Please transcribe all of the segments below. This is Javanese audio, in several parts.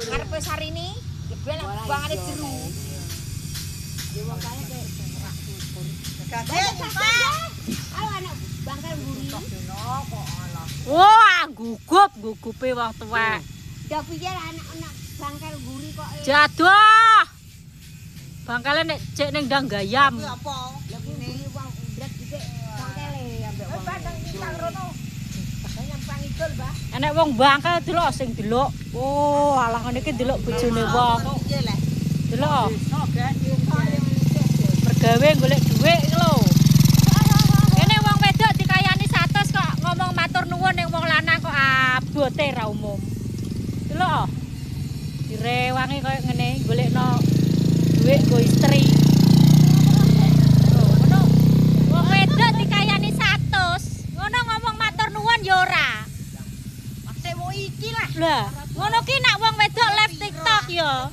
Ngarepe Sarini, jebel bangane jeru. Ya wong kaya kek ora syukur. Ayo anak bangkal mburi. Wah, gugupe wong tuwek. Ndak pikir anak-anak bangkal mburi kok. Jadoh. Bangkale nek cek ning ndang gayam. Apa? Lah kuwi wong ndret dhisik bangkale ambek wong. Padang kita rono. Nyampang idul, Mbah. Enek wong bangkel delok sing delok. Oh, alah ngene iki delok bojone wong. Delok. Pergawe golek dhuwit iki lho. Kene wong wedok dikayani 100 kok ngomong matur nuwun ning wong lanang kok abote ra umum. Delok. Direwangi koyo ngene golekno dhuwit go istri. Ngono. Wong wedok dikayani 100. Ngono ngomong matur nuwun ya ora. Maksud wong iki lah. Lah, ngono ki nek wong wedok live TikTok ya.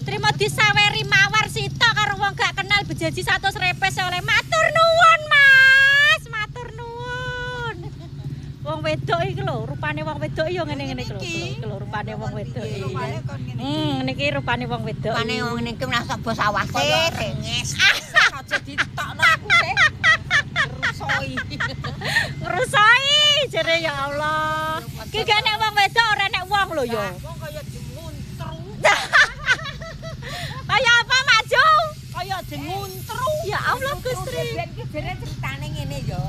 Terima disaweri mawar sitok karo wong gak kenal bejanji 100 repes oleh matur nuwun, Mas. Matur nuwun. Wong wedok iki lho, rupane wong wedok ya ngene-ngene iki lho. Iki lho rupane wong wedok iki. Niki rupane wong wedok. Rupane wong niki nasa bos awase renges. Aja ditokno aku sih. Ngrusoi. Ngrusoi jere ya Allah. Ki gak nek wong wedok ora nek wong lho ya. Wong kaya jemuntru. Kaya apa, Maju? Kaya jemuntru. Ya Allah, Gusti. Ben ki jere ceritane ngene ya.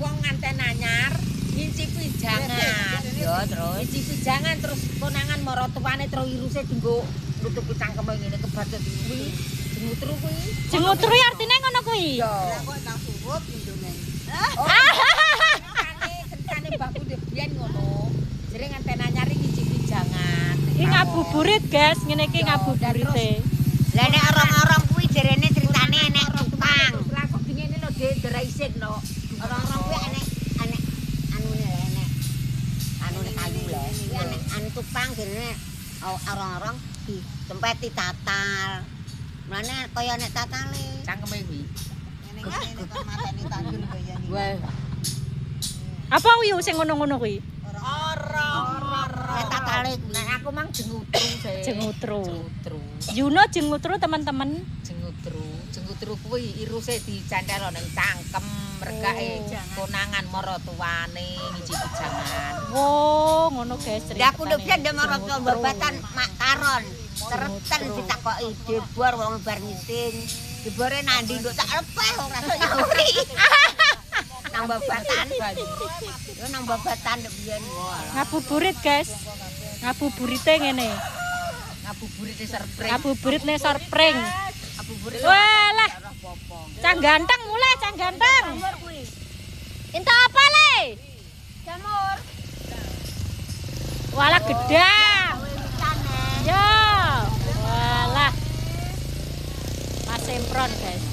Wong nganten anyar ngicipi jangan. Yo terus ngicipi jangan terus konangan maratuwane terus iruse dienggo nutupi cangkeme ngene kebatet kuwi. Jengutru kuwi. Jengutru artine ngono kuwi. Yo. Kok tak suwut indone. Ceritane mbahku biyen ngono. Jere nganten anyar ngicipi jangan. Iki ngabuburit, guys. Ngene iki ngabuburite. Lah nek orang-orang kuwi jerene ceritane enek tukang. Langsung dingene lho ndera isik lho. Orang-orang kuwi enek anune enek. Anune kayu lho. Enek anu tukang jerene orang-orang ditempeti tatal. Mulane kaya nek tatale. Cangkeme kuwi. Ngene kok matane tandur kaya ni. Wah. Apa kuwi sing ngono-ngono kuwi? Ora. Nek tatale nek aku mang jengutru sih. Jengutru. Yuno jengutru teman-teman. Jengutru kuwi iruse dicantelo ning cangkem mergake konangan maratuwane ngicipi jangan. Oh, ngono guys. Lah aku ndek ndek maratuwa babatan makaron. Tereten ditakoki debor wong bar ngiting. Debore nandi nduk tak lepeh ora iso nyauri. Nang babatan. Yo nang babatan ndek biyen. Ngabuburit, guys. Ngabuburite ngene. Ngabuburite surprise. Ngabuburitne surprise. Ngabuburit. Walah. Cang ganteng mulai, cang ganteng. Entuk apa le? Jamur. Walah gedang. Yo. Walah. Mas Sempron, guys.